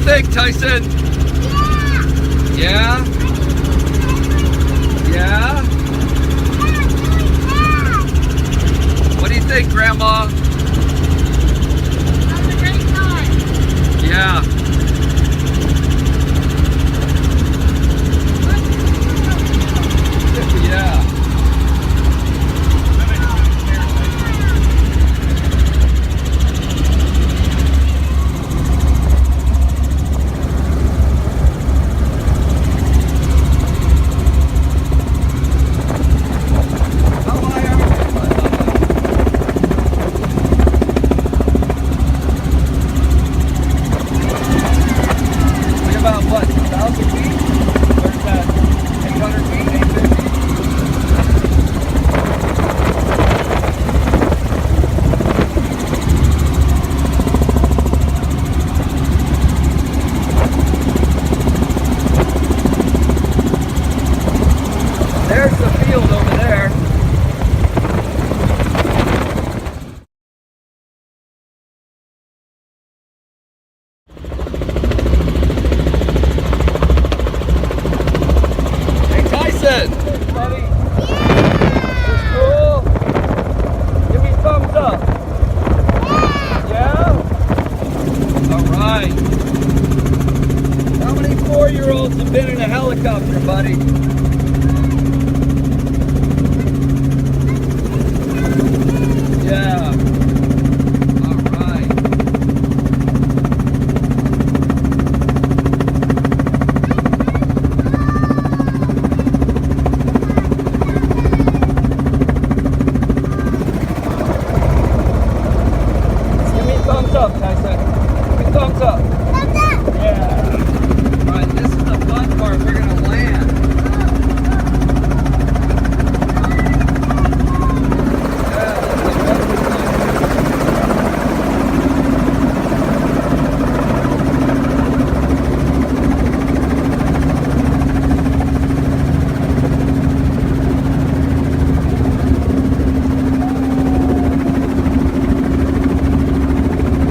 think, Tyson? Yeah? Yeah? What do you think, Grandma? Have a great time. Yeah. Yeah. About what, 1,000 feet? Where's that? 800 feet, 850? There's the field over there. Hey Tyson! Buddy. This cool? Give me thumbs up. Yeah? Alright. How many 4-year-olds have been in a helicopter, buddy?